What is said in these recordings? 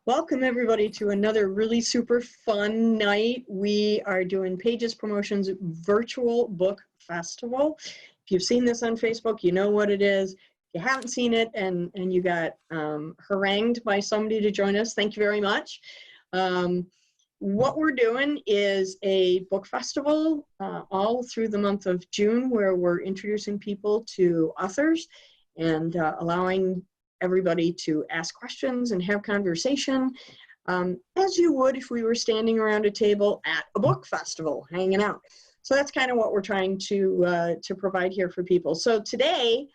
Welcome everybody to another really super fun night. We are doing Pages Promotions Virtual Book Festival. If you've seen this on Facebook, you know what it is. If you haven't seen it and you got harangued by somebody to join us, thank you very much. What we're doing is a book festival all through the month of June, where we're introducing people to authors and allowing everybody to ask questions and have conversation, as you would if we were standing around a table at a book festival, hanging out. So that's kind of what we're trying to provide here for people. So today,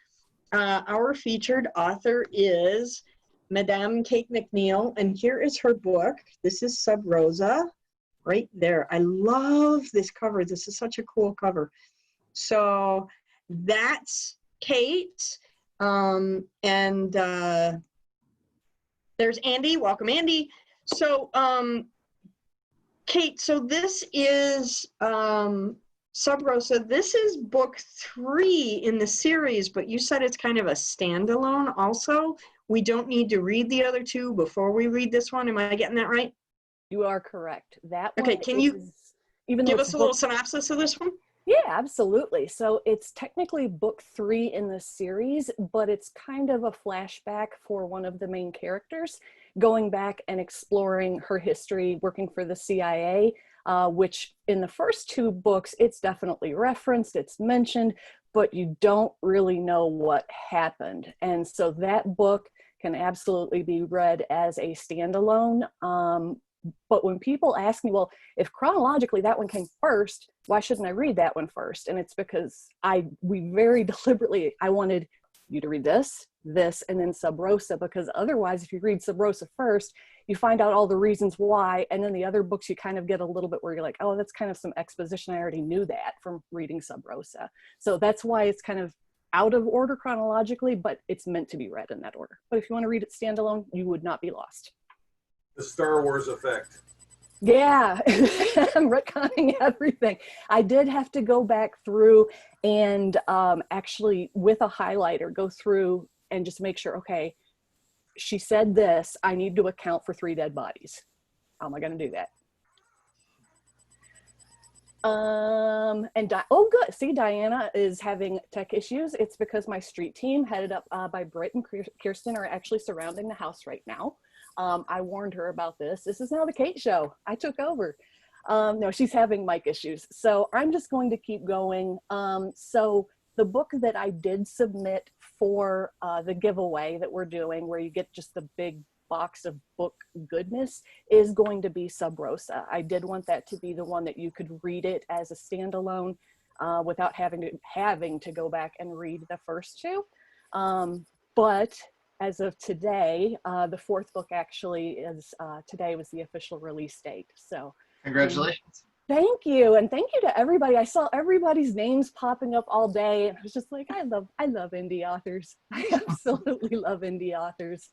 our featured author is Madame Kate McNeil, and here is her book. This is Sub Rosa, right there. I love this cover. This is such a cool cover. So that's Kate. There's Andy. Welcome, Andy. So, Kate, so this is Sub Rosa. This is book 3 in the series, but you said it's kind of a standalone also. We don't need to read the other 2 before we read this one. Am I getting that right? You are correct. That okay, one can you give us a little synopsis of this one? Yeah, absolutely. So it's technically book 3 in the series, but it's kind of a flashback for one of the main characters, going back and exploring her history working for the CIA, which in the first 2 books, it's definitely referenced, it's mentioned, but you don't really know what happened. And so that book can absolutely be read as a standalone. But when people ask me, well, if chronologically that one came first, why shouldn't I read that one first? And it's because we very deliberately, I wanted you to read this, and then Sub Rosa, because otherwise if you read Sub Rosa first, you find out all the reasons why, and then the other books you kind of get a little bit where you're like, oh, that's kind of some exposition. I already knew that from reading Sub Rosa. So that's why it's kind of out of order chronologically, but it's meant to be read in that order. But if you want to read it standalone, you would not be lost. The Star Wars effect. Yeah, I'm retconning everything. I did have to go back through and actually with a highlighter go through and just make sure, okay, she said this, I need to account for 3 dead bodies. How am I going to do that? Oh good, see, Diana is having tech issues. It's because my street team headed up by Britt and Kirsten are actually surrounding the house right now. I warned her about this. This is now the Kate show. I took over. No, she's having mic issues. So I'm just going to keep going. So the book that I did submit for the giveaway that we're doing, where you get just the big box of book goodness, is going to be Sub Rosa. I did want that to be the one that you could read it as a standalone without having to go back and read the first 2. But as of today, the 4th book actually is, today was the official release date. So congratulations. Thank you. And thank you to everybody. I saw everybody's names popping up all day. And I was just like, I love indie authors. I absolutely love indie authors.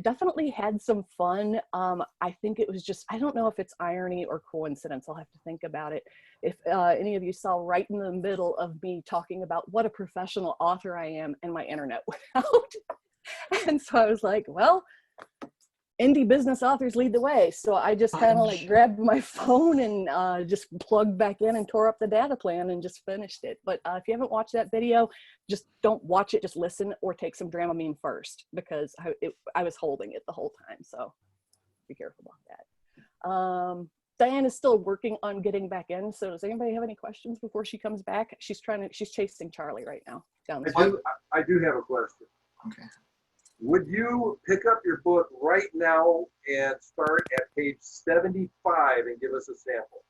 Definitely had some fun. I think it was just, I don't know if it's irony or coincidence. I'll have to think about it. If any of you saw right in the middle of me talking about what a professional author I am, and my internet went out. And so I was like, well, indie business authors lead the way. So I just kind of like grabbed my phone and just plugged back in and tore up the data plan and just finished it. But if you haven't watched that video, just don't watch it, just listen, or take some Dramamine first, because I was holding it the whole time. So be careful about that. Diane is still working on getting back in. So does anybody have any questions before she comes back? She's chasing Charlie right now down the street. I do have a question. Okay. Would you pick up your book right now and start at page 75 and give us a sample?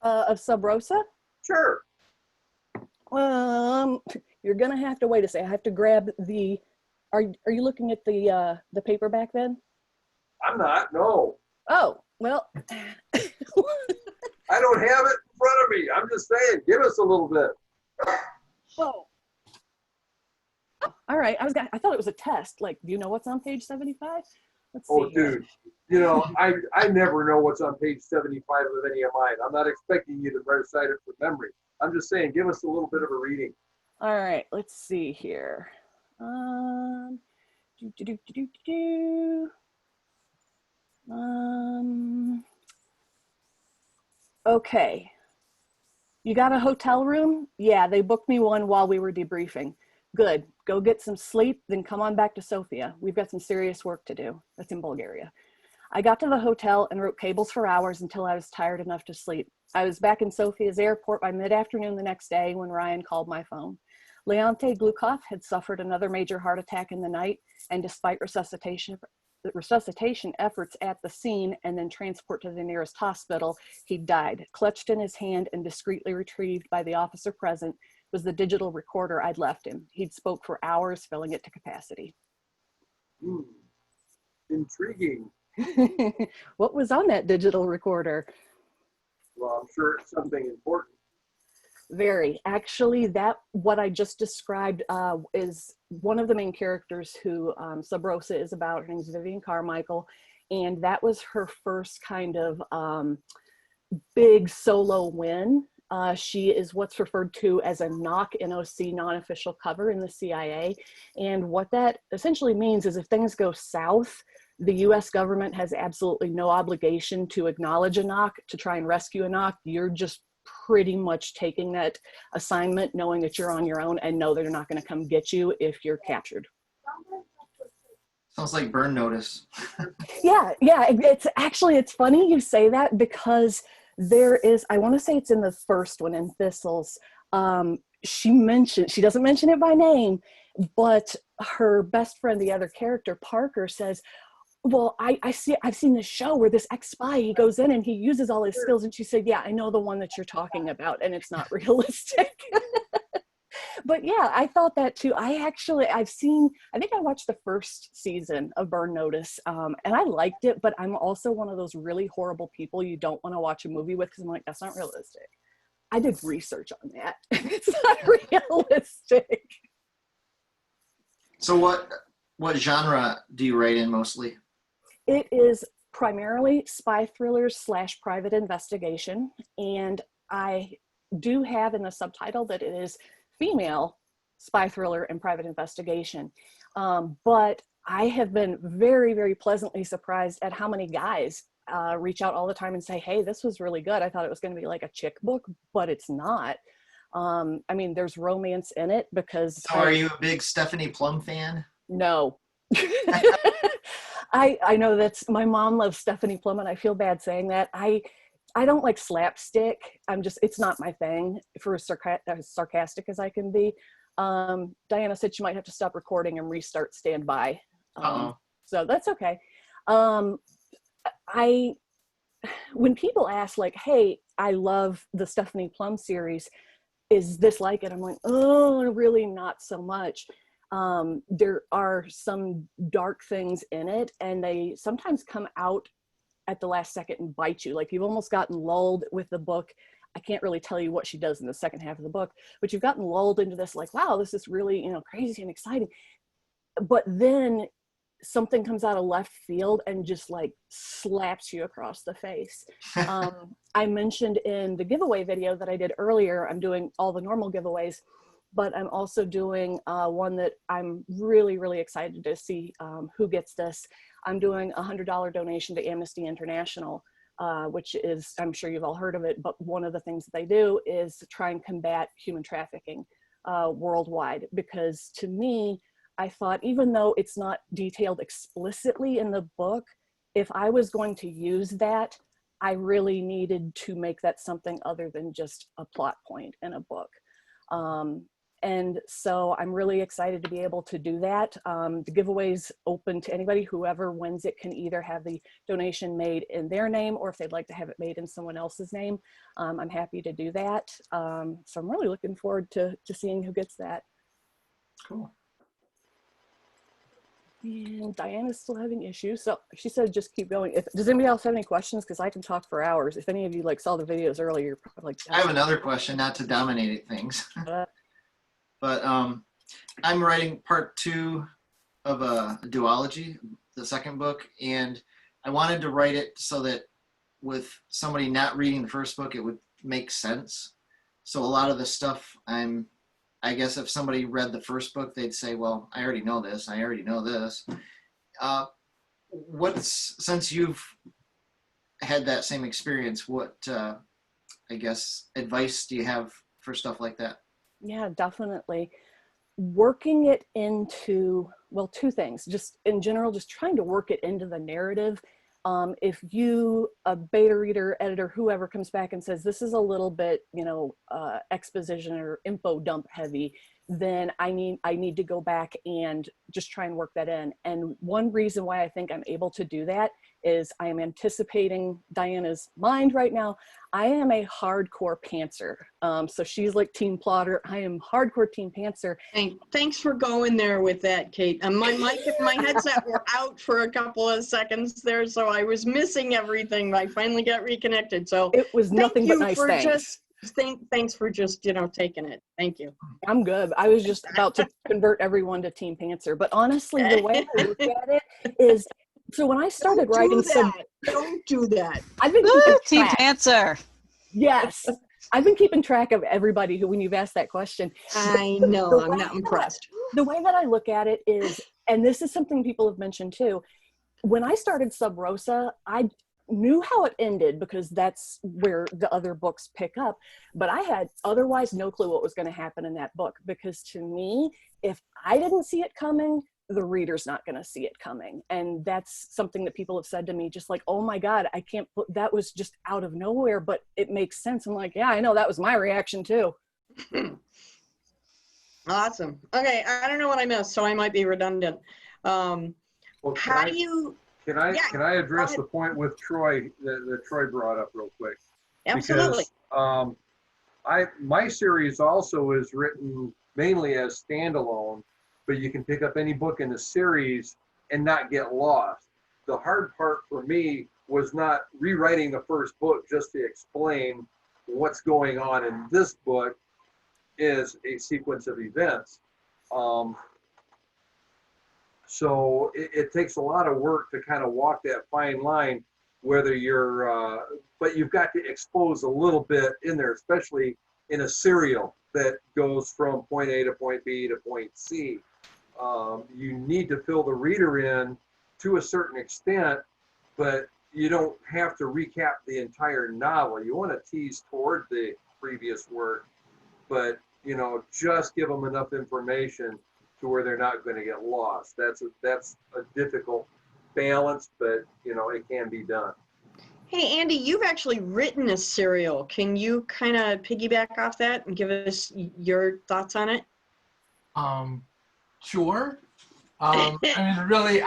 Of Sub Rosa? Sure. You're gonna have to wait a second. I have to grab the. Are you looking at the paperback then? I'm not. No. Oh well. I don't have it in front of me. I'm just saying, give us a little bit. Whoa. All right, I thought it was a test. Like, do you know what's on page 75? Let's see. Oh, dude, you know, I never know what's on page 75 of any of mine. I'm not expecting you to recite it from memory. I'm just saying, give us a little bit of a reading. All right, let's see here. Do, do, do, do, do, do. Okay. You got a hotel room? Yeah, they booked me one while we were debriefing. Good. Go get some sleep, then come on back to Sofia. We've got some serious work to do. That's in Bulgaria. I got to the hotel and wrote cables for hours until I was tired enough to sleep. I was back in Sofia's airport by mid-afternoon the next day when Ryan called my phone. Leonte Glukov had suffered another major heart attack in the night, and despite resuscitation efforts at the scene and then transport to the nearest hospital, he died. Clutched in his hand and discreetly retrieved by the officer present was the digital recorder I'd left him. He'd spoke for hours, filling it to capacity. Intriguing. What was on that digital recorder? Well, I'm sure it's something important. Very. Actually, what I just described is one of the main characters who Sub Rosa is about. Her name is Vivian Carmichael, and that was her first kind of big solo win. She is what's referred to as a NOC, non-official cover in the CIA. And what that essentially means is if things go south, the US government has absolutely no obligation to acknowledge a NOC, to try and rescue a NOC. You're just pretty much taking that assignment, knowing that you're on your own and know they're not going to come get you if you're captured. Sounds like Burn Notice. Yeah, it's funny you say that because there is, I want to say it's in the first one in Thistles. She doesn't mention it by name, but her best friend, the other character, Parker, says, well, I've seen this show where this ex-spy, he goes in and he uses all his skills. And she said, yeah, I know the one that you're talking about, and it's not realistic. But yeah, I thought that too. I think I watched the first season of Burn Notice, and I liked it, but I'm also one of those really horrible people you don't want to watch a movie with because I'm like, that's not realistic. I did research on that. It's not realistic. So what genre do you write in mostly? It is primarily spy thrillers / private investigation, and I do have in the subtitle that it is female spy thriller and private investigation. But I have been very, very pleasantly surprised at how many guys reach out all the time and say, hey, this was really good. I thought it was going to be like a chick book, but it's not. I mean, there's romance in it because... So are you a big Stephanie Plum fan? No. I know that's, my mom loves Stephanie Plum and I feel bad saying that. I don't like slapstick. It's not my thing, for as sarcastic as I can be. Diana said she might have to stop recording and restart standby. So that's okay. When people ask like, hey, I love the Stephanie Plum series, is this like it? I'm like, oh, really not so much. There are some dark things in it, and they sometimes come out at the last second and bite you. Like you've almost gotten lulled with the book. I can't really tell you what she does in the second half of the book, but you've gotten lulled into this like, wow, this is really, crazy and exciting. But then something comes out of left field and just like slaps you across the face. I mentioned in the giveaway video that I did earlier, I'm doing all the normal giveaways, but I'm also doing one that I'm really, really excited to see who gets this. I'm doing a $100 donation to Amnesty International, which is, I'm sure you've all heard of it, but one of the things that they do is to try and combat human trafficking worldwide. Because to me, I thought, even though it's not detailed explicitly in the book, if I was going to use that, I really needed to make that something other than just a plot point in a book. And so I'm really excited to be able to do that. The giveaway's open to anybody. Whoever wins it can either have the donation made in their name, or if they'd like to have it made in someone else's name, I'm happy to do that. So I'm really looking forward to seeing who gets that. Cool. And Diana's still having issues, so she said just keep going. Does anybody else have any questions? Because I can talk for hours. If any of you saw the videos earlier, you're probably like, I have another question, not to dominate things. But I'm writing part 2 of a duology, the second book, and I wanted to write it so that with somebody not reading the first book, it would make sense. So a lot of the stuff I'm I guess if somebody read the first book, they'd say, well, I already know this. I already know this. Since you've had that same experience, what, I guess, advice do you have for stuff like that? Yeah, definitely. Working it into, well, two things. Just in general, just trying to work it into the narrative. If you, a beta reader, editor, whoever comes back and says, this is a little bit, exposition or info dump heavy, then I need to go back and just try and work that in. And one reason why I think I'm able to do that is I am anticipating Diana's mind right now. I am a hardcore pantser. So she's like team plotter. I am hardcore team pantser. Thanks for going there with that, Kate. My mic and my headset were out for a couple of seconds there, so I was missing everything. I finally got reconnected. So it was nothing but nice things. Thanks for just, taking it. Thank you. I'm good. I was just about to convert everyone to team pantser. But honestly, the way I look at it is, so when I started writing don't do that. I've been keeping Team track. Pantser. Yes. I've been keeping track of everybody who, when you've asked that question. I know, I'm not impressed. The way that I look at it is, and this is something people have mentioned too, when I started Sub Rosa, I knew how it ended because that's where the other books pick up, but I had otherwise no clue what was going to happen in that book, because to me, if I didn't see it coming, the reader's not going to see it coming. And that's something that people have said to me, just like, oh my God, I can't put, that was just out of nowhere, but it makes sense. I'm like, yeah, I know, that was my reaction too. Awesome. Okay, I don't know what I missed, so I might be redundant. Well, Can I address the point with Troy that Troy brought up real quick? Absolutely. Because my series also is written mainly as standalone, but you can pick up any book in the series and not get lost. The hard part for me was not rewriting the first book just to explain what's going on in this book is a sequence of events. So it takes a lot of work to kind of walk that fine line, whether you're, but you've got to expose a little bit in there, especially in a serial that goes from point A to point B to point C. You need to fill the reader in to a certain extent, but you don't have to recap the entire novel. You want to tease toward the previous work, but just give them enough information to where they're not going to get lost. That's a difficult balance, but it can be done. Hey, Andy, you've actually written a serial. Can you kind of piggyback off that and give us your thoughts on it? Sure. I mean, really,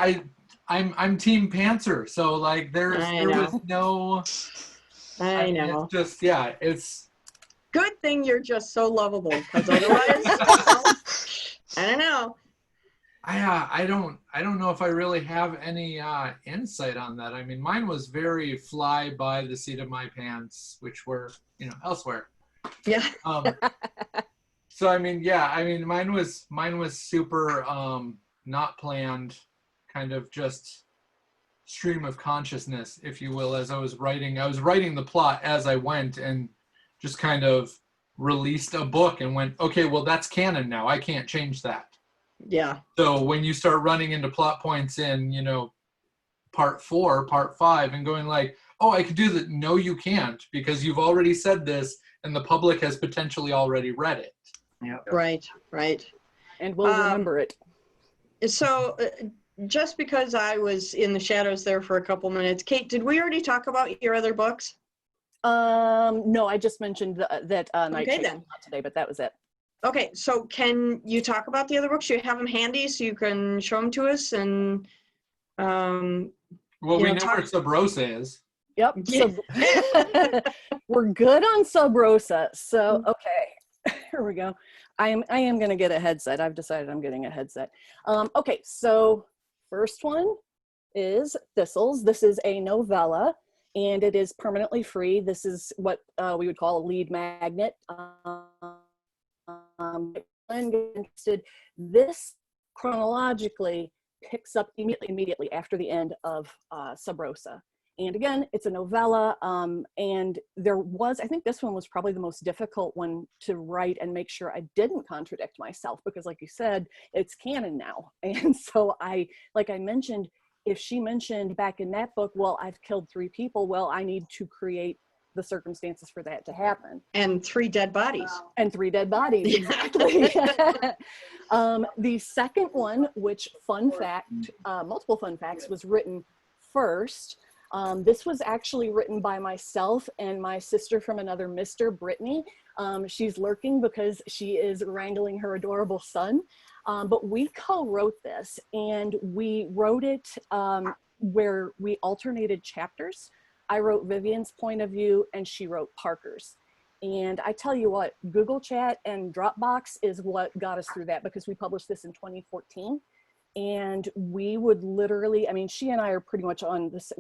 I'm Team Pantser, so like there was no. I know. It's just it's. Good thing you're just so lovable, because otherwise, I don't know. I don't know if I really have any insight on that. I mean, mine was very fly by the seat of my pants, which were elsewhere. Yeah. So I mean, mine was super not planned, kind of just stream of consciousness, if you will, as I was writing. I was writing the plot as I went, and just kind of released a book and went, okay, well, that's canon now. I can't change that. Yeah. So when you start running into plot points in, part 4, part 5, and going like, oh, I could do that. No, you can't, because you've already said this and the public has potentially already read it. Yeah. Right. And we'll remember it. So just because I was in the shadows there for a couple minutes, Kate, did we already talk about your other books? No, I just mentioned that Night Chase then. not today, but that was it. Okay, so can you talk about the other books? You have them handy so you can show them to us, and well, we know where Sub Rosa is. Yep. Yeah. We're good on Sub Rosa. So okay, here we go. I am gonna get a headset. I've decided I'm getting a headset. Okay, so first one is Thistles. This is a novella, and it is permanently free. This is what we would call a lead magnet. This chronologically picks up immediately after the end of Sub Rosa. And again, it's a novella, and I think this one was probably the most difficult one to write and make sure I didn't contradict myself, because like you said, it's canon now. And so like I mentioned, if she mentioned back in that book, well, I've killed 3 people, well, I need to create the circumstances for that to happen. And 3 dead bodies. And 3 dead bodies, exactly. The second one, which fun fact, multiple fun facts, was written first. This was actually written by myself and my sister from another Mr. Brittany. She's lurking because she is wrangling her adorable son. But we co-wrote this, and we wrote it where we alternated chapters. I wrote Vivian's point of view and she wrote Parker's. And I tell you what, Google Chat and Dropbox is what got us through that, because we published this in 2014. And we would literally, I mean, she and I are pretty much on this.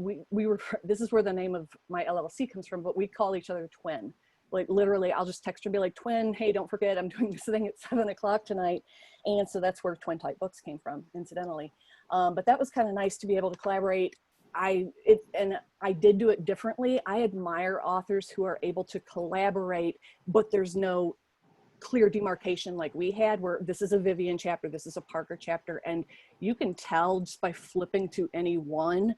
This is where the name of my LLC comes from, but we call each other twin. Like literally, I'll just text her and be like, twin, hey, don't forget, I'm doing this thing at 7 o'clock tonight. And so that's where Twin Type Books came from, incidentally. But that was kind of nice to be able to collaborate. And I did do it differently. I admire authors who are able to collaborate, but there's no clear demarcation like we had, where this is a Vivian chapter, this is a Parker chapter, and you can tell just by flipping to any one.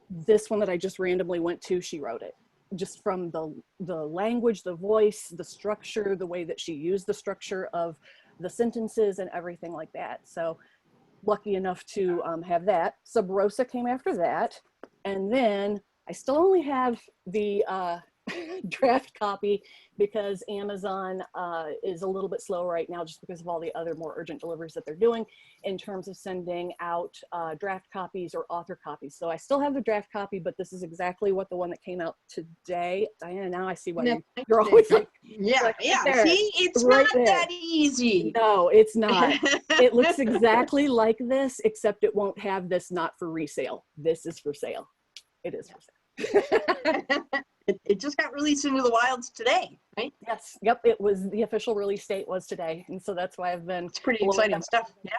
This one that I just randomly went to, she wrote it, just from the language, the voice, the structure, the way that she used the structure of the sentences and everything like that. So lucky enough to have that. Sub Rosa came after that, and then I still only have the draft copy because Amazon is a little bit slow right now, just because of all the other more urgent deliveries that they're doing in terms of sending out draft copies or author copies. So I still have the draft copy, but this is exactly what the one that came out today. Diana, now I see why you're always like, yeah, like, yeah. there, See, it's right not there. that easy. No, it's not. It looks exactly like this, except it won't have this not for resale. This is for sale. It is for sale. It just got released into the wilds today, right? Yes. Yep. It was, the official release date was today. And so that's why I've been. It's pretty exciting stuff. Yeah.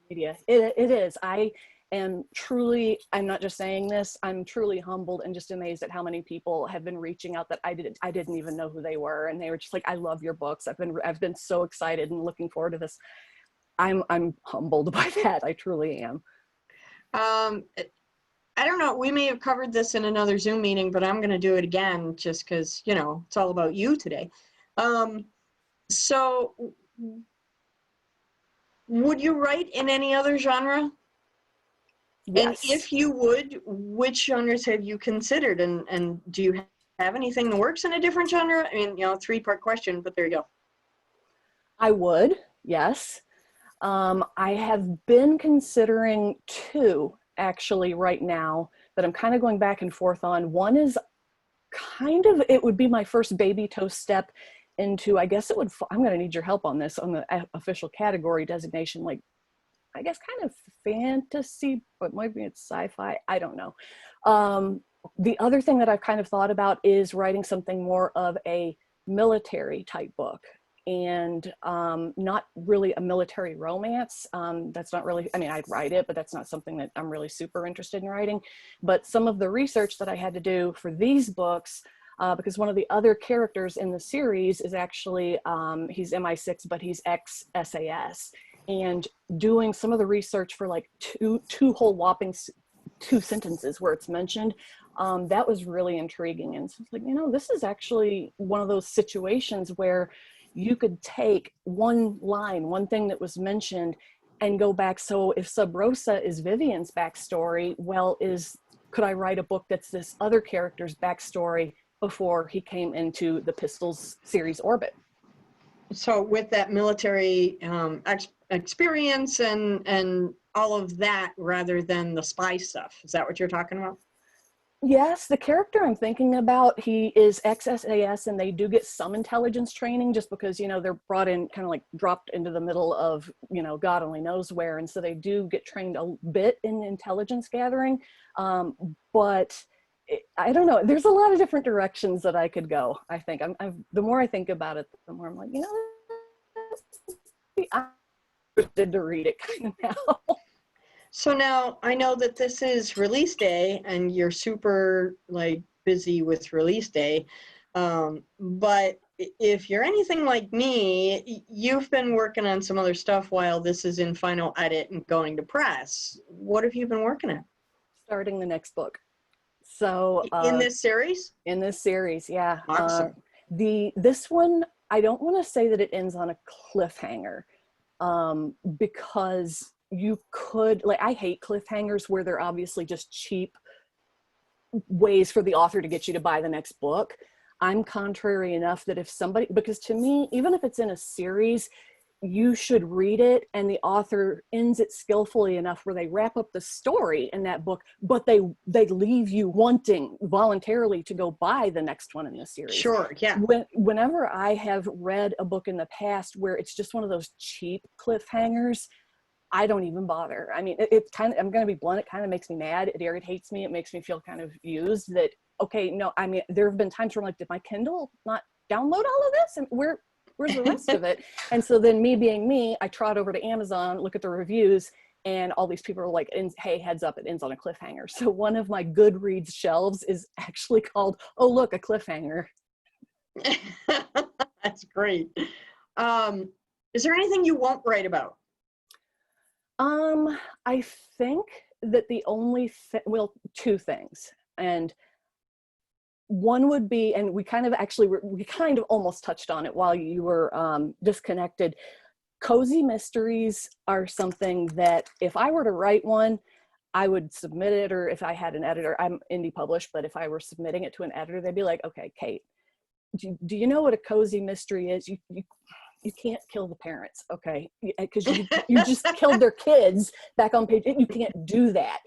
Media. It is. I am truly, I'm not just saying this, I'm truly humbled and just amazed at how many people have been reaching out that I didn't even know who they were. And they were just like, I love your books. I've been so excited and looking forward to this. I'm humbled by that. I truly am. I don't know, we may have covered this in another Zoom meeting, but I'm going to do it again just because, you know, it's all about you today. So would you write in any other genre? Yes. And if you would, which genres have you considered? And do you have anything that works in a different genre? I mean, you know, 3-part question, but there you go. I would, yes. I have been considering 2 actually right now that I'm kind of going back and forth on. One is kind of, it would be my first baby toe step into, I guess it would, I'm going to need your help on this, on the official category designation, like, I guess kind of fantasy, but maybe it's sci-fi. I don't know. The other thing that I've kind of thought about is writing something more of a military type book, and not really a military romance. That's not really, I mean, I'd write it, but that's not something that I'm really super interested in writing. But some of the research that I had to do for these books, because one of the other characters in the series is actually, he's MI6, but he's ex-SAS. And doing some of the research for like two whole whopping 2 sentences where it's mentioned, that was really intriguing. And so it's like, you know, this is actually one of those situations where you could take one line, one thing that was mentioned, and go back. So if Sub Rosa is Vivian's backstory, well, could I write a book that's this other character's backstory before he came into the Thistles series orbit? So with that military experience and all of that, rather than the spy stuff, is that what you're talking about? Yes, the character I'm thinking about, he is ex-SAS, and they do get some intelligence training just because, you know, they're brought in, kind of like dropped into the middle of, you know, God only knows where. And so they do get trained a bit in intelligence gathering. But I don't know, there's a lot of different directions that I could go, I think. The more I think about it, the more I'm like, you know, I'm interested to read it kind of now. So now I know that this is release day and you're super like busy with release day. But if you're anything like me, you've been working on some other stuff while this is in final edit and going to press. What have you been working on? Starting the next book. So In this series? In this series, yeah. Awesome. This one, I don't want to say that it ends on a cliffhanger, because you could, like, I hate cliffhangers where they're obviously just cheap ways for the author to get you to buy the next book. I'm contrary enough that if somebody, because to me, even if it's in a series, you should read it and the author ends it skillfully enough where they wrap up the story in that book, but they leave you wanting voluntarily to go buy the next one in the series. Sure, yeah. Whenever I have read a book in the past where it's just one of those cheap cliffhangers, I don't even bother. I mean, it's kind of, I'm going to be blunt, it kind of makes me mad. It irritates me. It makes me feel kind of used that, okay, no, I mean, there have been times where I'm like, did my Kindle not download all of this? And where's the rest of it? And so then me being me, I trot over to Amazon, look at the reviews, and all these people are like, hey, heads up, it ends on a cliffhanger. So one of my Goodreads shelves is actually called, oh, look, a cliffhanger. That's great. Is there anything you won't write about? I think that the only well, two things. And one would be, and we kind of almost touched on it while you were disconnected. Cozy mysteries are something that if I were to write one, I would submit it, or if I had an editor, I'm indie published, but if I were submitting it to an editor, they'd be like, okay, Kate, do you know what a cozy mystery is? You can't kill the parents, okay? Because you just killed their kids back on page 8. You can't do that.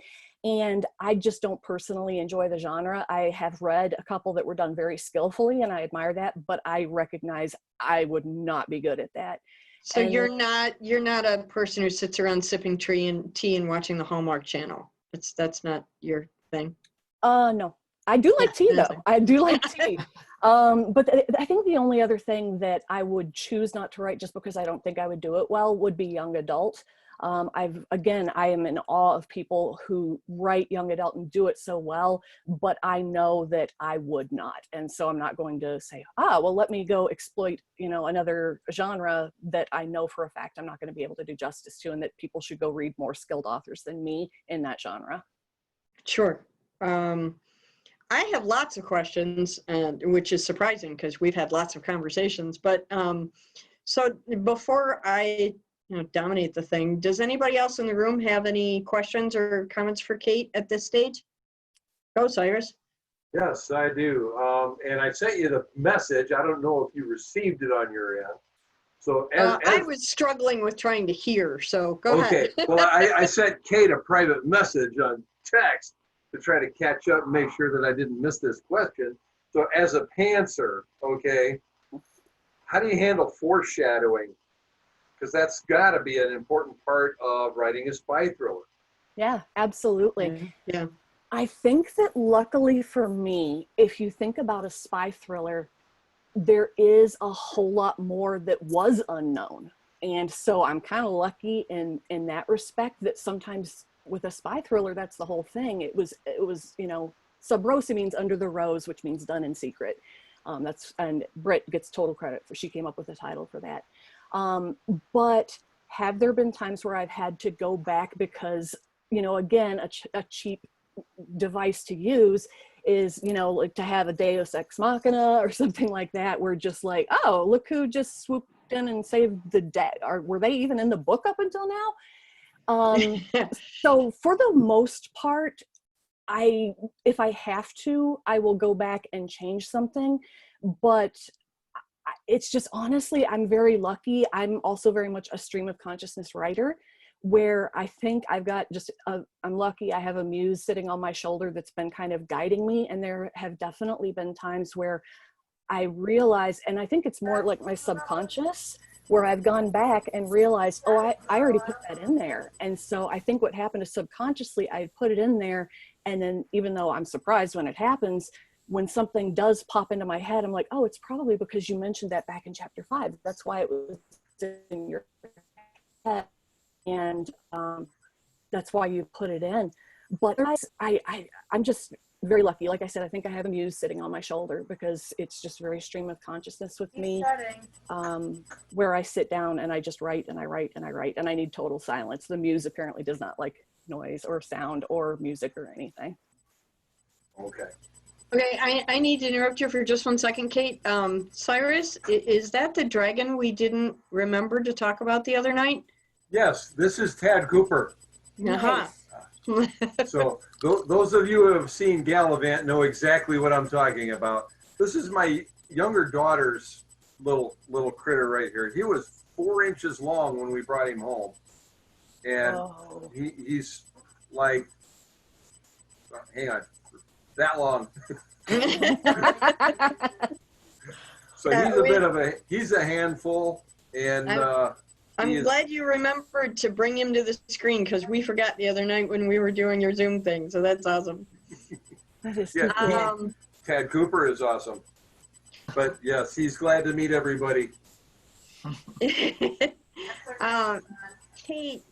And I just don't personally enjoy the genre. I have read a couple that were done very skillfully, and I admire that, but I recognize I would not be good at that. So you're not a person who sits around sipping tea and watching the Hallmark Channel. That's not your thing. No. I do like tea though. I do like tea. But I think the only other thing that I would choose not to write just because I don't think I would do it well would be young adult. I am in awe of people who write young adult and do it so well, but I know that I would not. And so I'm not going to say, well, let me go exploit, another genre that I know for a fact I'm not going to be able to do justice to, and that people should go read more skilled authors than me in that genre. Sure. I have lots of questions, which is surprising because we've had lots of conversations. But so before I dominate the thing, does anybody else in the room have any questions or comments for Kate at this stage? Go, Cyrus. Yes, I do. And I sent you the message. I don't know if you received it on your end. So I was struggling with trying to hear, so go ahead. Okay. Well, I sent Kate a private message on text to try to catch up and make sure that I didn't miss this question. So as a pantser, okay, how do you handle foreshadowing? Because that's got to be an important part of writing a spy thriller. Yeah, absolutely. Yeah. I think that luckily for me, if you think about a spy thriller, there is a whole lot more that was unknown. And so I'm kind of lucky in that respect that sometimes with a spy thriller, that's the whole thing. It was, sub rosa means under the rose, which means done in secret. And Britt gets total credit for, she came up with the title for that. But have there been times where I've had to go back because, again, a cheap device to use is, like to have a Deus Ex Machina or something like that. We're just like, oh, look who just swooped in and saved the day. Or were they even in the book up until now? So for the most part, if I have to, I will go back and change something, but it's just, honestly, I'm very lucky. I'm also very much a stream of consciousness writer, where I think I've got I'm lucky I have a muse sitting on my shoulder that's been kind of guiding me. And there have definitely been times where I realize, and I think it's more like my subconscious, where I've gone back and realized, I already put that in there. And so I think what happened is subconsciously I put it in there. And then even though I'm surprised when it happens, when something does pop into my head, I'm like, oh, it's probably because you mentioned that back in chapter 5. That's why it was in your head. And that's why you put it in. But I'm just very lucky. Like I said, I think I have a muse sitting on my shoulder because it's just very stream of consciousness with me, where I sit down and I just write and I write and I write, and I need total silence. The muse apparently does not like noise or sound or music or anything. Okay. Okay, I need to interrupt you for just 1 second, Kate. Cyrus, is that the dragon we didn't remember to talk about the other night? Yes, this is Tad Cooper. Uh-huh. So those of you who have seen Gallivant know exactly what I'm talking about. This is my younger daughter's little critter right here. He was 4 inches long when we brought him home, and he's like, hang on, that long. So he's a handful, and I'm glad you remembered to bring him to the screen because we forgot the other night when we were doing your Zoom thing. So that's awesome. That is Tad Cooper is awesome. But yes, he's glad to meet everybody. Kate,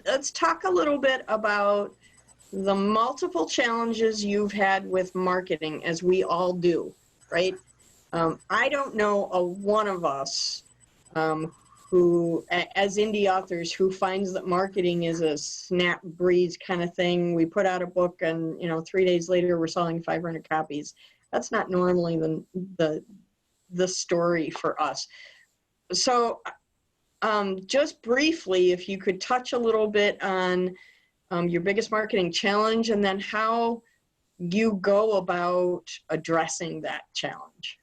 let's talk a little bit about the multiple challenges you've had with marketing, as we all do, right? I don't know a one of us who, as indie authors, who finds that marketing is a snap breeze kind of thing. We put out a book and, 3 days later we're selling 500 copies. That's not normally the story for us. So just briefly, if you could touch a little bit on your biggest marketing challenge and then how you go about addressing that challenge.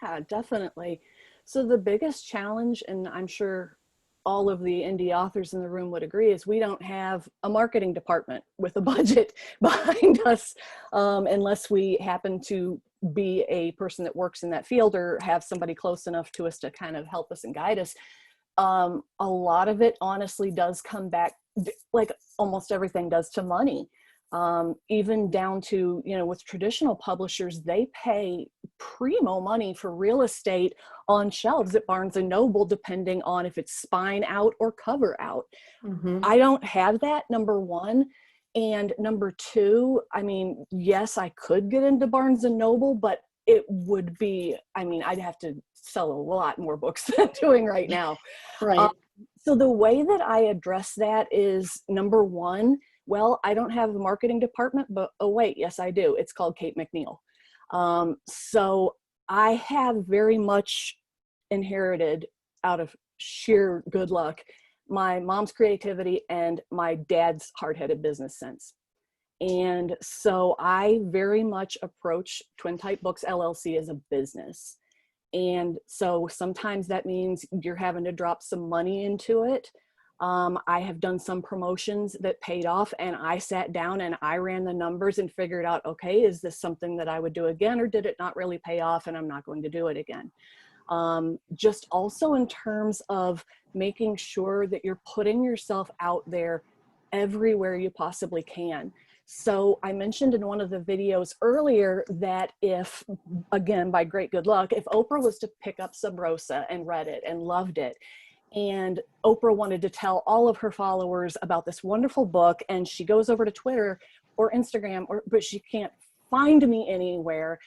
Yeah, definitely. So the biggest challenge, and I'm sure all of the indie authors in the room would agree, is we don't have a marketing department with a budget behind us, unless we happen to be a person that works in that field or have somebody close enough to us to kind of help us and guide us. A lot of it honestly does come back, like almost everything does, to money. Even down to, with traditional publishers, they pay primo money for real estate on shelves at Barnes & Noble, depending on if it's spine out or cover out. Mm-hmm. I don't have that, number one. And number two, yes, I could get into Barnes & Noble, but it would be, I'd have to sell a lot more books than I'm doing right now. Right. So the way that I address that is, number one, well, I don't have a marketing department, but oh wait, yes I do. It's called Kate McNeil. So I have very much inherited, out of sheer good luck, my mom's creativity and my dad's hard-headed business sense. And so I very much approach Twin Type Books LLC as a business. And so sometimes that means you're having to drop some money into it. I have done some promotions that paid off, and I sat down and I ran the numbers and figured out, okay, is this something that I would do again, or did it not really pay off and I'm not going to do it again? Just also in terms of making sure that you're putting yourself out there everywhere you possibly can. So I mentioned in one of the videos earlier that if, again, by great good luck, if Oprah was to pick up Sub Rosa and read it and loved it, and Oprah wanted to tell all of her followers about this wonderful book, and she goes over to Twitter or Instagram, but she can't find me anywhere,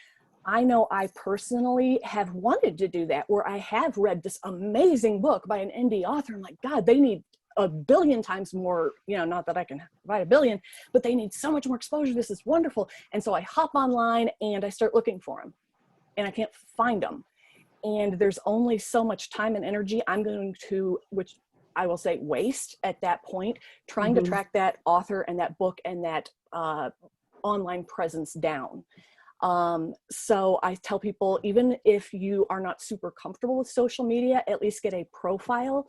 I know I personally have wanted to do that, where I have read this amazing book by an indie author. I'm like, God, they need a billion times more, not that I can provide a billion, but they need so much more exposure. This is wonderful. And so I hop online and I start looking for them, and I can't find them. And there's only so much time and energy I'm going to, which I will say, waste at that point, trying to track that author and that book and that online presence down. So I tell people, even if you are not super comfortable with social media, at least get a profile.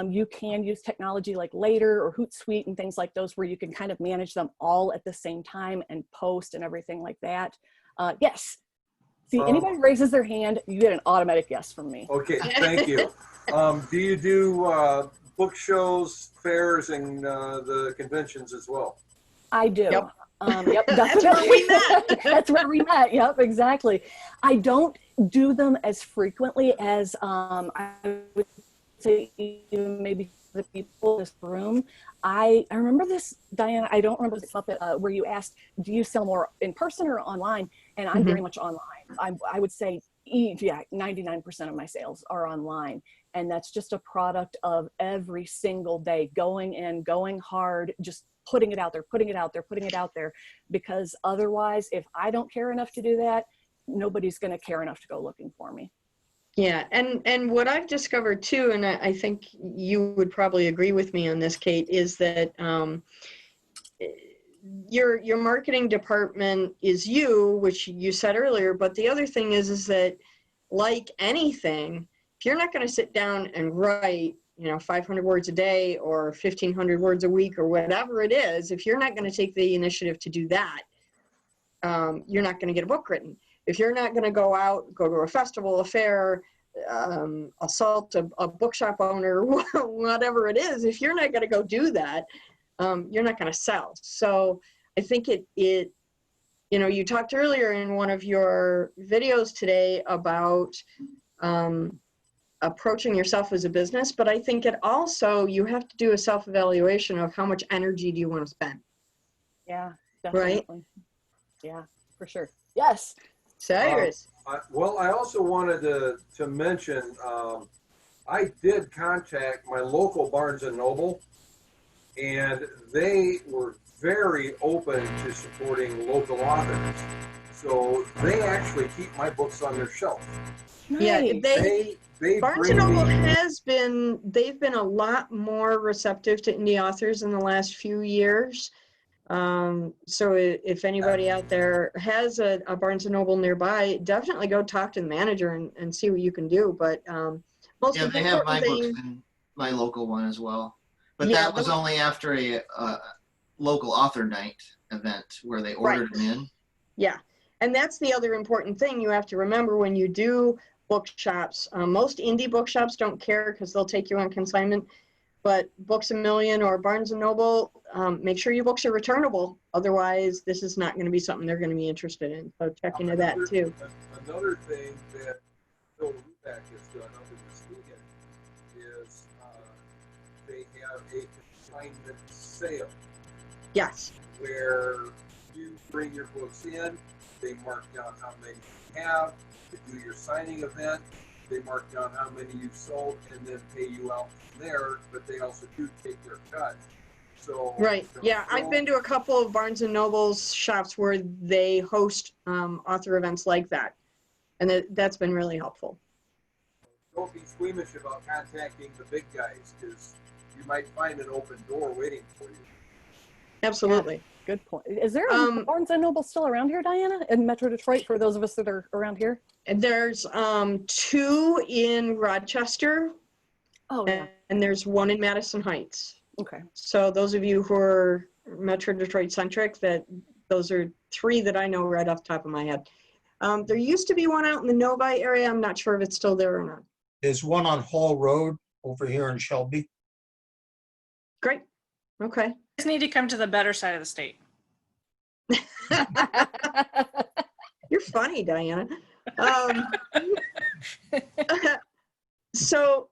You can use technology like Later or Hootsuite and things like those, where you can kind of manage them all at the same time and post and everything like that. Yes. See, anybody raises their hand, you get an automatic yes from me. Okay, thank you. Do you do book shows, fairs, and the conventions as well? I do. Yep. Yep, That's where we met. That's where we met. Yep, exactly. I don't do them as frequently as I would say even maybe the people in this room. I remember this, Diana, I don't remember this up where you asked, do you sell more in person or online? And I'm very much online. I would say, yeah, 99% of my sales are online. And that's just a product of every single day going in, going hard, just putting it out there, putting it out there, putting it out there. Because otherwise, if I don't care enough to do that, nobody's going to care enough to go looking for me. Yeah, and what I've discovered too, and I think you would probably agree with me on this, Kate, is that your marketing department is you, which you said earlier, but the other thing is that, like anything, if you're not going to sit down and write, 500 words a day or 1,500 words a week or whatever it is, if you're not going to take the initiative to do that, you're not going to get a book written. If you're not going to go to a festival, a fair, assault a bookshop owner, whatever it is, if you're not going to go do that, you're not going to sell. So I think you talked earlier in one of your videos today about approaching yourself as a business, but I think it also, you have to do a self-evaluation of how much energy do you want to spend. Yeah, definitely. Right? Yeah, for sure. Yes. Cyrus. I also wanted to mention, I did contact my local Barnes & Noble, and they were very open to supporting local authors. So they actually keep my books on their shelf. Nice. Yeah, they Barnes & bring Noble me, they've been a lot more receptive to indie authors in the last few years. So if anybody out there has a Barnes & Noble nearby, definitely go talk to the manager and see what you can do. But most Yeah, they important have my thing, books in my local one as well. But Yeah, that was only after a local author night event where they ordered them in. Yeah, and that's the other important thing you have to remember when you do bookshops. Most indie bookshops don't care because they'll take you on consignment. But Books A Million or Barnes & Noble, make sure your books are returnable. Otherwise, this is not going to be something they're going to be interested in. So check into that too. Another thing that Phil Ruback has done up in Muskegon is they have a consignment sale. Yes. Where you bring your books in, they mark down how many you have, to do your signing event, they mark down how many you've sold, and then pay you out from there, but they also do take their cut. So Right. Yeah, I've been to a couple of Barnes & Noble's shops where they host author events like that, and that's been really helpful. Don't be squeamish about contacting the big guys, because you might find an open door waiting for you. Absolutely. Yeah, good point. Is there a Barnes & Noble still around here, Diana, in Metro Detroit, for those of us that are around here? And there's 2 in Rochester. Oh, yeah. And there's 1 in Madison Heights. Okay. So those of you who are Metro Detroit centric, those are 3 that I know right off the top of my head. There used to be 1 out in the Novi area. I'm not sure if it's still there or not. There's 1 on Hall Road over here in Shelby. Great. Okay. Just need to come to the better side of the state. You're funny, Diana. So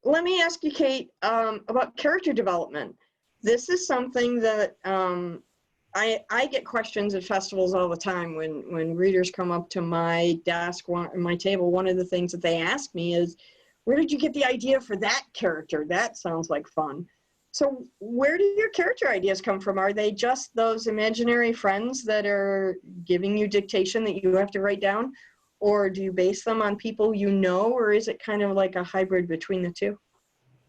let me ask you, Kate, about character development. This is something that I get questions at festivals all the time when readers come up to my desk, my table. One of the things that they ask me is, where did you get the idea for that character? That sounds like fun. So where do your character ideas come from? Are they just those imaginary friends that are giving you dictation that you have to write down? Or do you base them on people you know, or is it kind of like a hybrid between the two?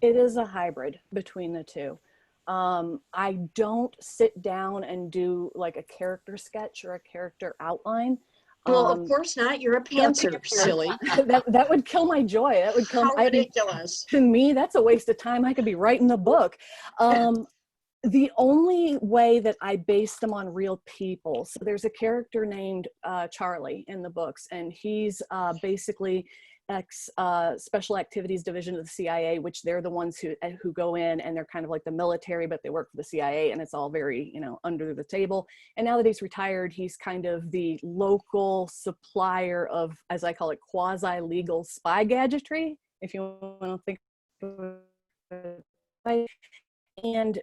It is a hybrid between the two. I don't sit down and do like a character sketch or a character outline. Well, of course not. You're a pantser, silly. that would kill my joy. That would kill. How ridiculous. To me, that's a waste of time. I could be writing the book. The only way that I base them on real people. So there's a character named Charlie in the books, and he's basically Special Activities Division of the CIA, which they're the ones who go in and they're kind of like the military, but they work for the CIA, and it's all very, under the table. And now that he's retired, he's kind of the local supplier of, as I call it, quasi-legal spy gadgetry, if you want to think of it And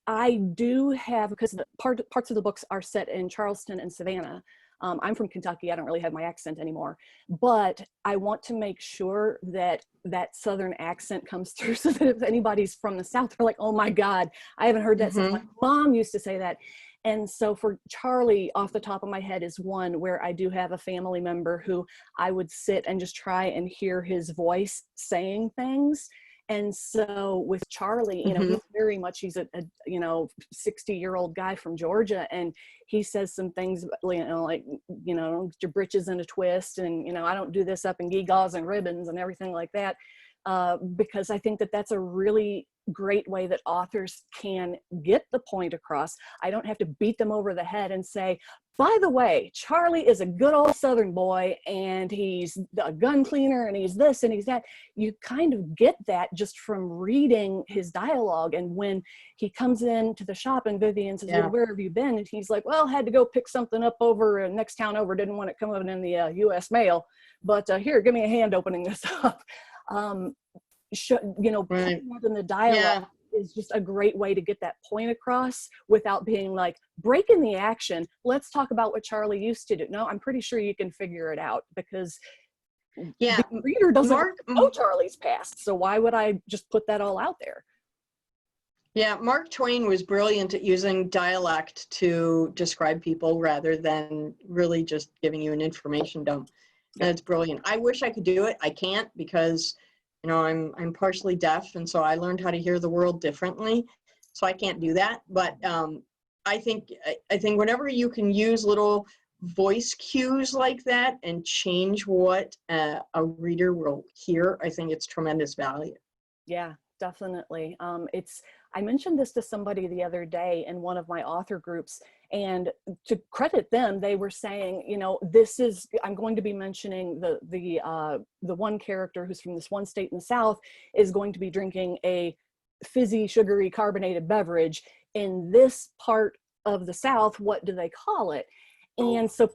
I do have, because the parts of the books are set in Charleston and Savannah. I'm from Kentucky. I don't really have my accent anymore, but I want to make sure that that Southern accent comes through, so that if anybody's from the South, they're like, oh my God, I haven't heard that since my mom used to say that. And so for Charlie, off the top of my head, is one where I do have a family member who I would sit and just try and hear his voice saying things. And so with Charlie, you know, he's very much, he's a 60-year-old guy from Georgia, and he says some things, you know, like, you know, your britches in a twist, and, you know, I don't do this up in gewgaws and ribbons and everything like that, because I think that that's a really great way that authors can get the point across. I don't have to beat them over the head and say, by the way, Charlie is a good old Southern boy, and he's a gun cleaner, and he's this and he's that. You kind of get that just from reading his dialogue. And when he comes into the shop and Vivian says, well, where have you been? And he's like, well, had to go pick something up over next town over. Didn't want it coming in the U.S. mail, but here, give me a hand opening this up. You know, putting that in the dialogue is just a great way to get that point across without being like, breaking the action. Let's talk about what Charlie used to do. No, I'm pretty sure you can figure it out, because the reader doesn't know Charlie's past. So why would I just put that all out there? Yeah, Mark Twain was brilliant at using dialect to describe people rather than really just giving you an information dump. That's brilliant. I wish I could do it. I can't, because you know, I'm partially deaf, and so I learned how to hear the world differently. So I can't do that. But I think whenever you can use little voice cues like that and change what a reader will hear, I think it's tremendous value. Yeah, definitely. I mentioned this to somebody the other day in one of my author groups, and to credit them, they were saying, you know, I'm going to be mentioning the one character who's from this one state in the South is going to be drinking a fizzy, sugary, carbonated beverage. In this part of the South, what do they call it? And so,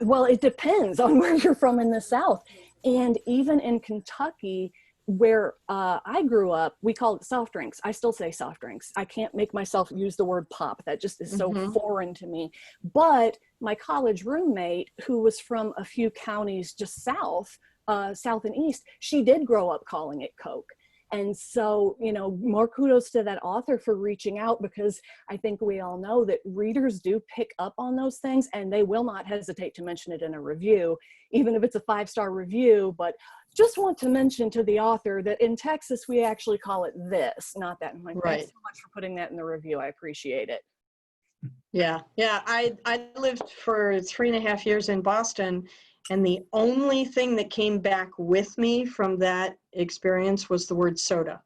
well, it depends on where you're from in the South. And even in Kentucky, where I grew up, we called it soft drinks. I still say soft drinks. I can't make myself use the word pop. That just is so foreign to me. But my college roommate, who was from a few counties just south and east, she did grow up calling it Coke. And so, you know, more kudos to that author for reaching out, because I think we all know that readers do pick up on those things, and they will not hesitate to mention it in a review, even if it's a 5-star review. But just want to mention to the author that in Texas, we actually call it this, not that. I'm like, thanks so much for putting that in the review. I appreciate it. Yeah. I lived for 3.5 years in Boston, and the only thing that came back with me from that experience was the word soda.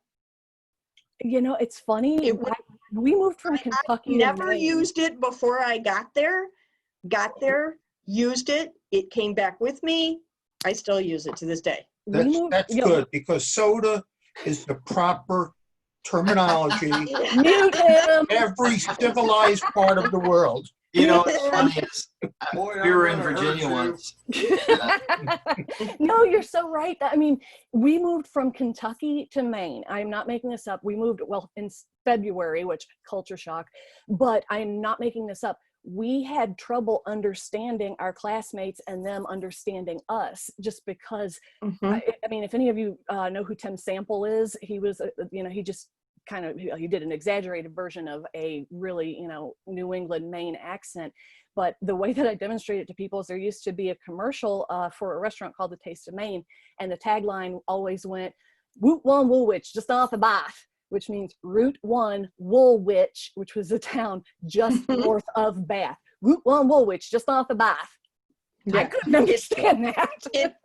You know, it's funny. We moved from Kentucky. I never used it before I got there, used it. It came back with me. I still use it to this day. That's good, because soda is the proper terminology Mute him. every civilized part of the world. You know, what's funny is we were in Virginia once. No, you're so right. I mean, we moved from Kentucky to Maine. I'm not making this up. We moved, well, in February, which culture shock, but I'm not making this up. We had trouble understanding our classmates and them understanding us, just because, I mean, if any of you know who Tim Sample is, he was, you know, he just kind of, he did an exaggerated version of a really, you know, New England, Maine accent. But the way that I demonstrate it to people is there used to be a commercial for a restaurant called The Taste of Maine. And the tagline always went, Route 1 Woolwich, just off the Bath, which means Route 1 Woolwich, which was a town just north of Bath. Route 1 Woolwich, just off the Bath. Yeah. I couldn't understand that.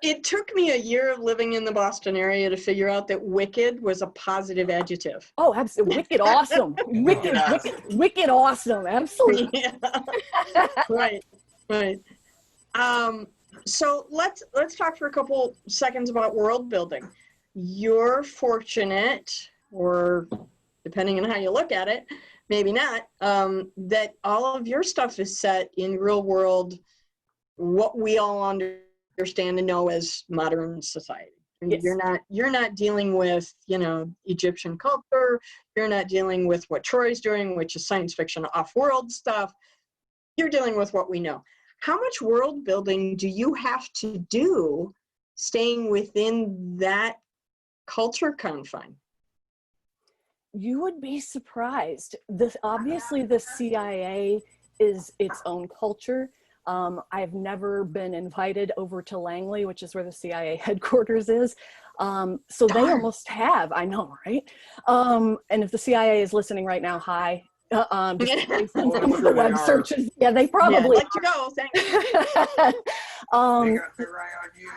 It took me a year of living in the Boston area to figure out that wicked was a positive adjective. Oh, absolutely. Wicked awesome. Wicked awesome. Absolutely. Yeah. Right. So let's talk for a couple seconds about world building. You're fortunate, or depending on how you look at it, maybe not, that all of your stuff is set in real world, what we all understand and know as modern society. And Yes. you're not dealing with, you know, Egyptian culture. You're not dealing with what Troy's doing, which is science fiction off-world stuff. You're dealing with what we know. How much world building do you have to do staying within that culture confine? You would be surprised. Obviously, the CIA is its own culture. I've never been invited over to Langley, which is where the CIA headquarters is. So they almost have, I know, right? And if the CIA is listening right now, hi. Just based on some of the web searches. Yeah, they probably I'd like to go, thank you. They got their eye on you.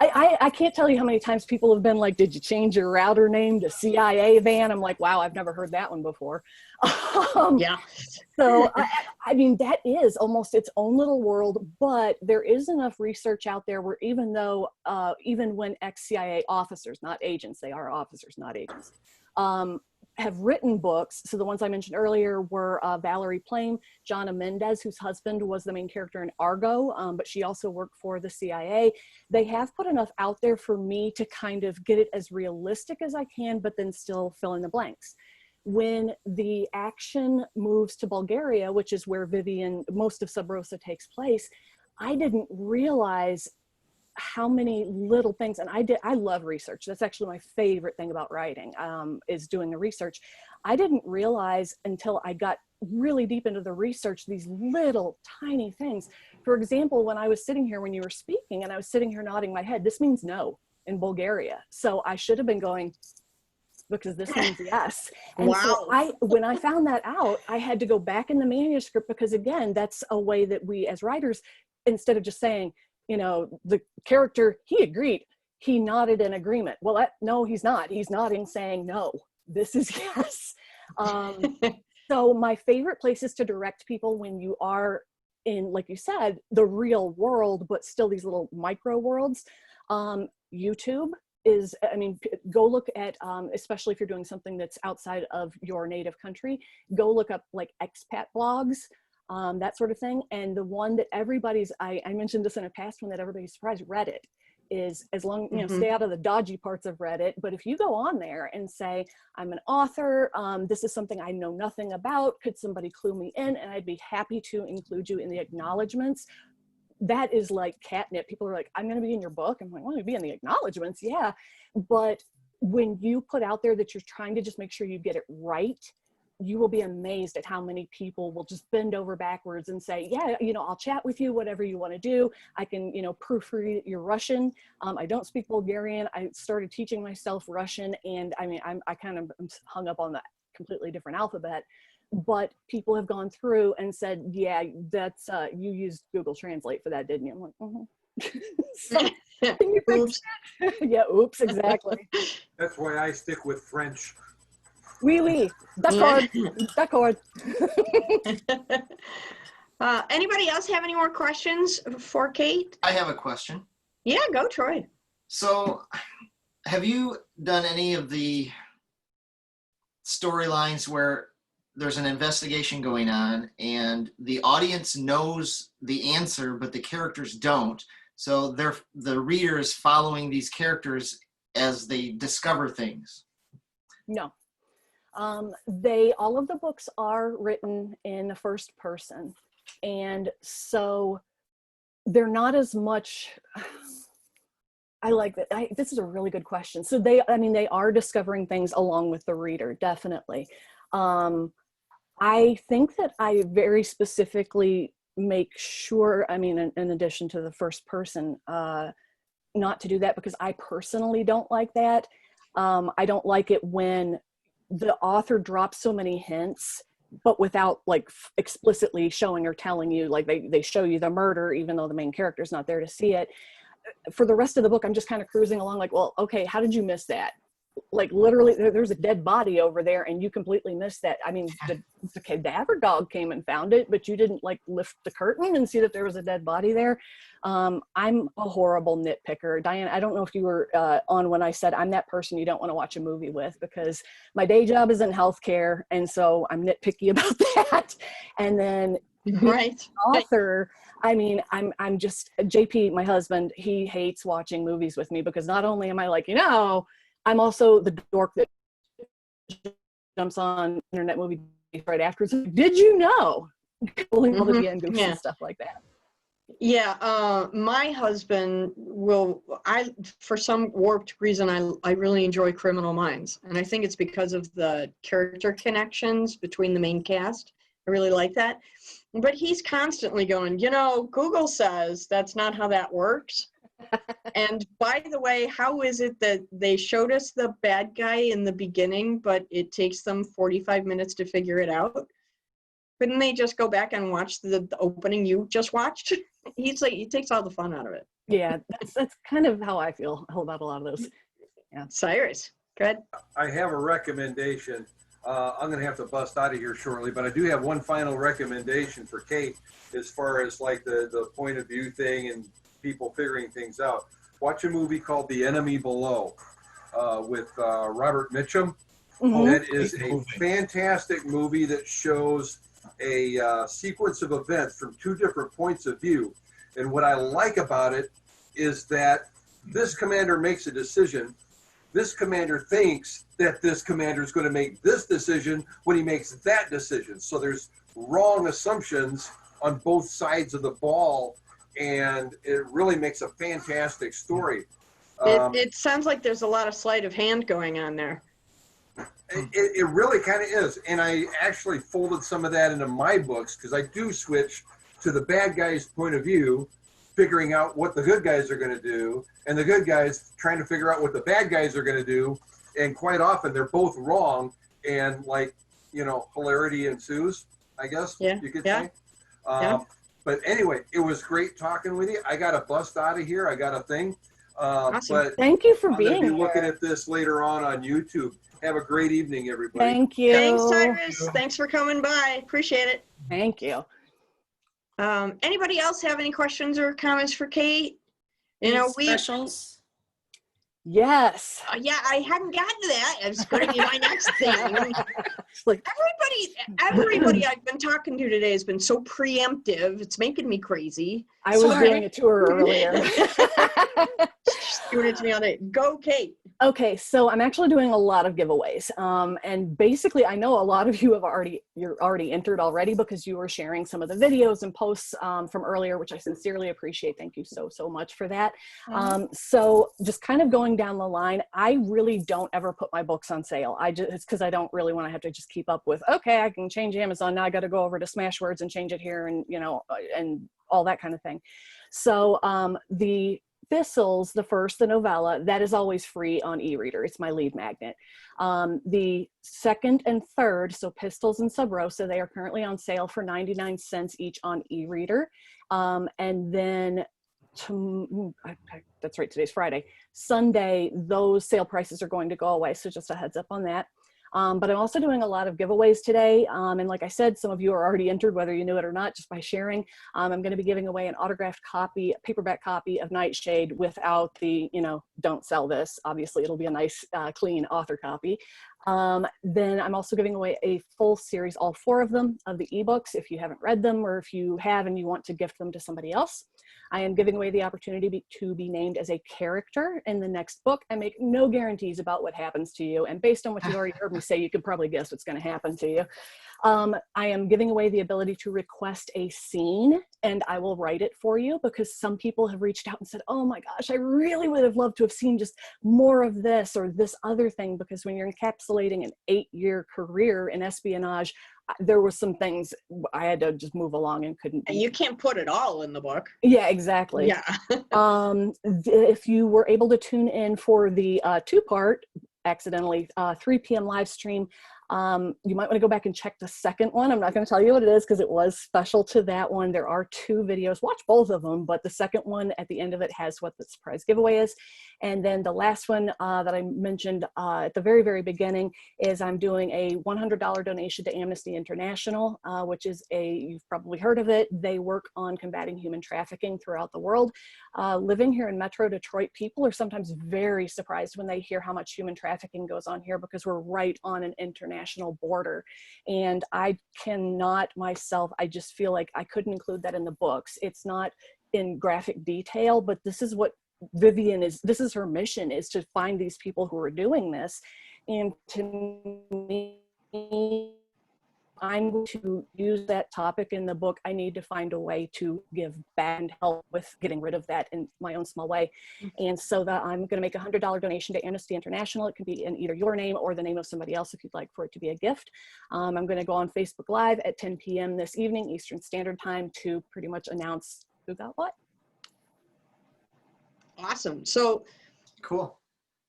I can't tell you how many times people have been like, did you change your router name to CIA van? I'm like, wow, I've never heard that one before. Yeah. So, I mean, that is almost its own little world, but there is enough research out there where even though, even when ex-CIA officers, not agents, they are officers, not agents, have written books. So the ones I mentioned earlier were Valerie Plame, Jonna Mendez, whose husband was the main character in Argo, but she also worked for the CIA. They have put enough out there for me to kind of get it as realistic as I can, but then still fill in the blanks. When the action moves to Bulgaria, which is where most of Sub Rosa takes place, I didn't realize how many little things, and I love research. That's actually my favorite thing about writing, is doing the research. I didn't realize until I got really deep into the research, these little tiny things. For example, when I was sitting here, when you were speaking, and I was sitting here nodding my head, this means no in Bulgaria. So I should have been going, because this means yes. And Wow. so when I found that out, I had to go back in the manuscript, because again, that's a way that we as writers, instead of just saying, you know, the character, he agreed, he nodded in agreement. Well, no, he's not. He's nodding saying, no, this is yes. So my favorite places to direct people when you are in, like you said, the real world, but still these little micro worlds, YouTube is, I mean, go look at, especially if you're doing something that's outside of your native country, go look up like expat blogs, that sort of thing. And the one that everybody's, I mentioned this in a past one that everybody's surprised, Reddit is, as long, you know, stay out of the dodgy parts of Reddit. But if you go on there and say, I'm an author, this is something I know nothing about, could somebody clue me in? And I'd be happy to include you in the acknowledgements. That is like catnip. People are like, I'm going to be in your book. I'm like, well, you'll be in the acknowledgements. Yeah. But when you put out there that you're trying to just make sure you get it right, you will be amazed at how many people will just bend over backwards and say, yeah, you know, I'll chat with you, whatever you want to do. I can, you know, proofread your Russian. I don't speak Bulgarian. I started teaching myself Russian, and I mean, I kind of am hung up on that completely different alphabet. But people have gone through and said, yeah, that's, you used Google Translate for that, didn't you? I'm like, so, can you fix Oops. it? Yeah, oops, exactly. That's why I stick with French. Oui, oui, d'accord, d'accord. Anybody else have any more questions for Kate? I have a question. Yeah, go Troy. So, have you done any of the storylines where there's an investigation going on and the audience knows the answer, but the characters don't? So the reader is following these characters as they discover things. No. All of the books are written in the first person. And so they're not as much, I like that. This is a really good question. So they are discovering things along with the reader, definitely. I think that I very specifically make sure, I mean, in addition to the first person, not to do that, because I personally don't like that. I don't like it when the author drops so many hints, but without like explicitly showing or telling you, like they show you the murder, even though the main character is not there to see it. For the rest of the book, I'm just kind of cruising along like, well, okay, how did you miss that? Like literally there's a dead body over there and you completely missed that. I mean, the cadaver dog came and found it, but you didn't like lift the curtain and see that there was a dead body there. I'm a horrible nitpicker. Diane, I don't know if you were on when I said I'm that person you don't want to watch a movie with, because my day job is in healthcare. And so I'm nitpicky about that. And then Right. Author, I mean, I'm just JP, my husband, he hates watching movies with me because not only am I like, I'm also the dork that jumps on internet movie right afterwards. Did you know? Pulling all the end goofs Yeah. and stuff like that. Yeah, my husband for some warped reason, I really enjoy Criminal Minds. And I think it's because of the character connections between the main cast. I really like that. But he's constantly going, Google says that's not how that works. And by the way, how is it that they showed us the bad guy in the beginning, but it takes them 45 minutes to figure it out? Couldn't they just go back and watch the opening you just watched? He's like, he takes all the fun out of it. Yeah, that's kind of how I feel about a lot of those. Yeah. Cyrus, go ahead. I have a recommendation. I'm going to have to bust out of here shortly, but I do have one final recommendation for Kate as far as like the point of view thing and people figuring things out. Watch a movie called The Enemy Below with Robert Mitchum. Mhm. That is a fantastic movie that shows a sequence of events from two different points of view. And what I like about it is that this commander makes a decision. This commander thinks that this commander is going to make this decision when he makes that decision. So there's wrong assumptions on both sides of the ball, and it really makes a fantastic story. It sounds like there's a lot of sleight of hand going on there. It really kind of is. And I actually folded some of that into my books because I do switch to the bad guy's point of view, figuring out what the good guys are going to do, and the good guys trying to figure out what the bad guys are going to do. And quite often they're both wrong, and hilarity ensues, I guess you could say. But anyway, it was great talking with you. I got to bust out of here. I got a thing. Awesome. But Thank you for I'm going being to be here. looking at this later on YouTube. Have a great evening, everybody. Thank you. Thanks, Cyrus. Thanks for coming by. Appreciate it. Thank you. Anybody else have any questions or comments for Kate? Specials. Yes. Yeah, I hadn't gotten to that. I was going to be my next thing. It's like, Everybody I've been talking to today has been so preemptive. It's making me crazy. I was Sorry. doing a tour earlier. Doing it to me all day. Go, Kate. Okay, so I'm actually doing a lot of giveaways. And basically, I know a lot of you you're already entered already because you were sharing some of the videos and posts from earlier, which I sincerely appreciate. Thank you so much for that. So just kind of going down the line, I really don't ever put my books on sale. It's because I don't really want to have to just keep up with, okay, I can change Amazon. Now I got to go over to Smashwords and change it here and, and all that kind of thing. So the Thistles, the novella, that is always free on e-reader. It's my lead magnet. The second and third, so Pistols and Sub Rosa, they are currently on sale for 99 cents each on e-reader. And then, that's right, today's Friday. Sunday, those sale prices are going to go away, so just a heads up on that. But I'm also doing a lot of giveaways today. And like I said, some of you are already entered, whether you knew it or not, just by sharing. I'm going to be giving away an autographed copy, a paperback copy of Nightshade without the, don't sell this. Obviously, it'll be a nice, clean author copy. Then I'm also giving away a full series, all 4 of them, of the ebooks, if you haven't read them or if you have and you want to gift them to somebody else. I am giving away the opportunity to be named as a character in the next book. I make no guarantees about what happens to you. And based on what you've already heard me say, you could probably guess what's going to happen to you. I am giving away the ability to request a scene, and I will write it for you because some people have reached out and said, oh my gosh, I really would have loved to have seen just more of this or this other thing, because when you're encapsulating an 8-year career in espionage, there were some things I had to just move along and couldn't. And you can't put it all in the book. Yeah, exactly. Yeah. If you were able to tune in for the 2-part, accidentally, 3 p.m. live stream, you might want to go back and check the second one. I'm not going to tell you what it is because it was special to that one. There are 2 videos. Watch both of them, but the second one at the end of it has what the surprise giveaway is. And then the last one that I mentioned at the very, very beginning is I'm doing a $100 donation to Amnesty International, which is you've probably heard of it. They work on combating human trafficking throughout the world. Living here in Metro Detroit, people are sometimes very surprised when they hear how much human trafficking goes on here because we're right on an international international border. And I cannot myself, I just feel like I couldn't include that in the books. It's not in graphic detail, but this is what Vivian is, this is her mission, is to find these people who are doing this. And to me, I'm going to use that topic in the book. I need to find a way to give back and help with getting rid of that in my own small way. And so that I'm going to make a $100 donation to Amnesty International. It can be in either your name or the name of somebody else if you'd like for it to be a gift. I'm going to go on Facebook Live at 10 p.m. this evening, Eastern Standard Time, to pretty much announce who got what. Awesome. So Cool.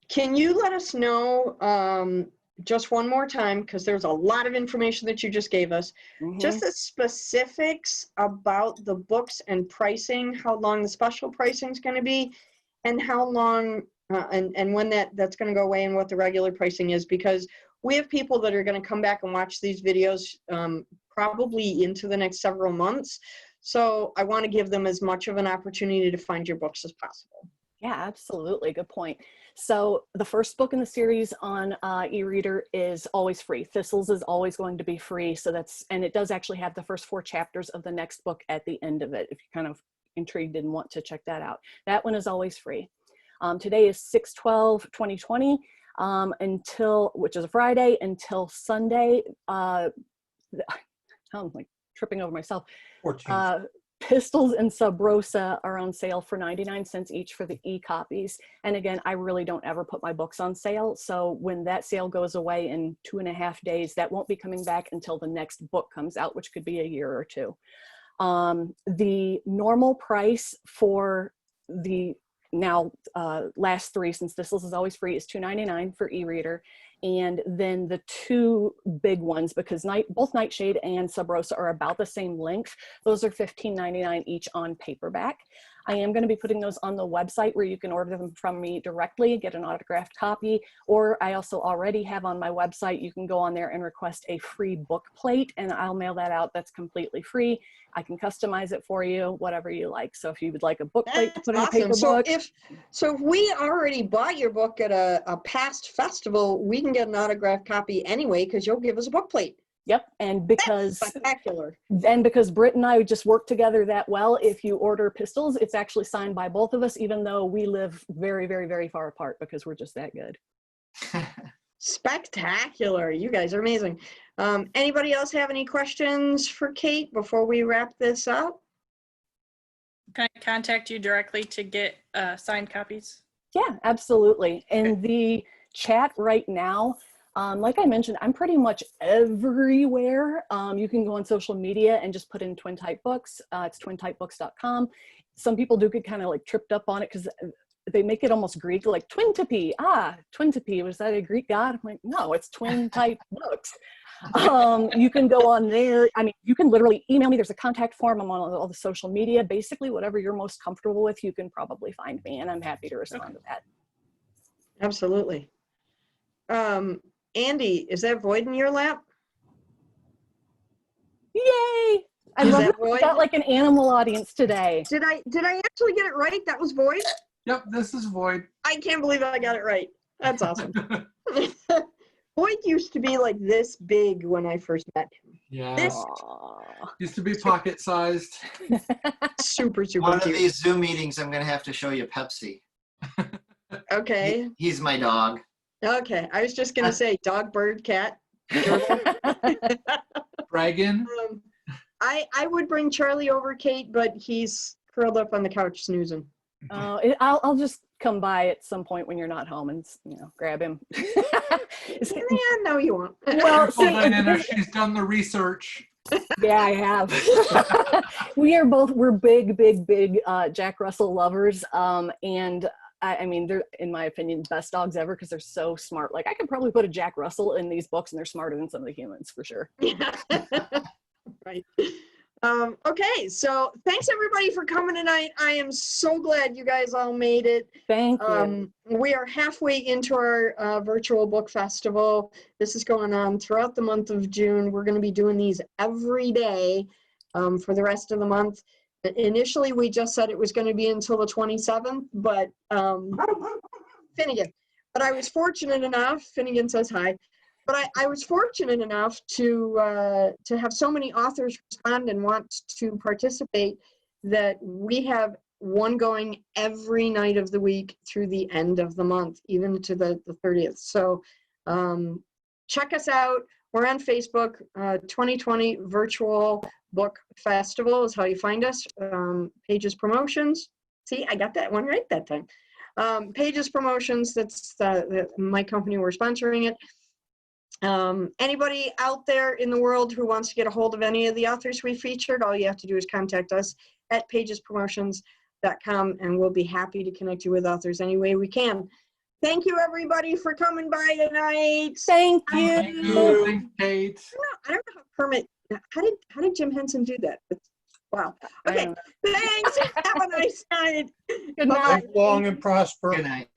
can you let us know just one more time, because there's a lot of information that you just gave us, just the specifics about the books and pricing, how long the special pricing is going to be, and how long and when that's going to go away, and what the regular pricing is, because we have people that are going to come back and watch these videos probably into the next several months. So I want to give them as much of an opportunity to find your books as possible. Yeah, absolutely. Good point. So the first book in the series on e-reader is always free. Thistles is always going to be free. So that's, and it does actually have the first 4 chapters of the next book at the end of it, if you're kind of intrigued and want to check that out. That one is always free. Today is 6/12/2020 until, which is a Friday, until Sunday. I'm like tripping over myself. 14th. Thistles and Sub Rosa are on sale for 99 cents each for the e-copies. And again, I really don't ever put my books on sale. So when that sale goes away in 2.5 days, that won't be coming back until the next book comes out, which could be a year or two. The normal price for the now last 3, since Thistles is always free, is $2.99 for e-reader. And then the 2 big ones, because both Nightshade and Sub Rosa are about the same length, those are $15.99 each on paperback. I am going to be putting those on the website where you can order them from me directly, get an autographed copy, or I also already have on my website, you can go on there and request a free book plate, and I'll mail that out. That's completely free. I can customize it for you, whatever you like. So if you would like a book plate to put in a paper book. So if we already bought your book at a past festival, we can get an autographed copy anyway, because you'll give us a book plate. Yep, and because That's spectacular. And because Britt and I just work together that well, if you order Pistols, it's actually signed by both of us, even though we live very, very, very far apart, because we're just that good. Spectacular. You guys are amazing. Anybody else have any questions for Kate before we wrap this up? Can I contact you directly to get signed copies? Yeah, absolutely. In the chat right now, like I mentioned, I'm pretty much everywhere. You can go on social media and just put in Twin Type Books. It's twintypebooks.com. Some people do get kind of like tripped up on it because they make it almost Greek, like Twintype. Twintype, was that a Greek god? I'm like, no, it's Twin Type Books. You can go on there. I mean, you can literally email me. There's a contact form. I'm on all the social media. Basically, whatever you're most comfortable with, you can probably find me, and I'm happy to respond to that. Absolutely. Andy, is that Void in your lap? Yay! I Is love that that we Void? got like an animal audience today. Did I actually get it right? That was Void? Yep, this is Void. I can't believe I got it right. That's awesome. Void used to be like this big when I first met him. Yeah. This Used to be pocket sized. super One of cute. these Zoom meetings, I'm going to have to show you Pepsi. Okay. He's my dog. Okay. I was just gonna say dog, bird, cat. Dragon. I would bring Charlie over, Kate, but he's curled up on the couch snoozing. I'll just come by at some point when you're not home and grab him. Yeah, no, you won't. Well, see, Diana, she's done the research. yeah, I have. We're big Jack Russell lovers, and I mean, they're, in my opinion, best dogs ever because they're so smart. Like, I could probably put a Jack Russell in these books, and they're smarter than some of the humans for sure. Yeah. Right. Okay, so thanks everybody for coming tonight. I am so glad you guys all made it. Thank you. We are halfway into our virtual book festival. This is going on throughout the month of June. We're going to be doing these every day for the rest of the month. Initially, we just said it was going to be until the 27th, but Finnegan. But I was fortunate enough, Finnegan says hi. But I was fortunate enough to have so many authors respond and want to participate that we have one going every night of the week through the end of the month, even to the 30th. So check us out. We're on Facebook. 2020 Virtual Book Festival is how you find us. Pages Promotions. See, I got that one right that time. Pages Promotions, that's my company, we're sponsoring it. Anybody out there in the world who wants to get a hold of any of the authors we featured, all you have to do is contact us at pagespromotions.com, and we'll be happy to connect you with authors any way we can. Thank you, everybody, for coming by tonight. Thank you. Thank you. Thanks, Kate. I don't know how Kermit, how did Jim Henson do that? Wow. Okay, thanks. Have a nice night. Good night. Live long and prosper. Good night.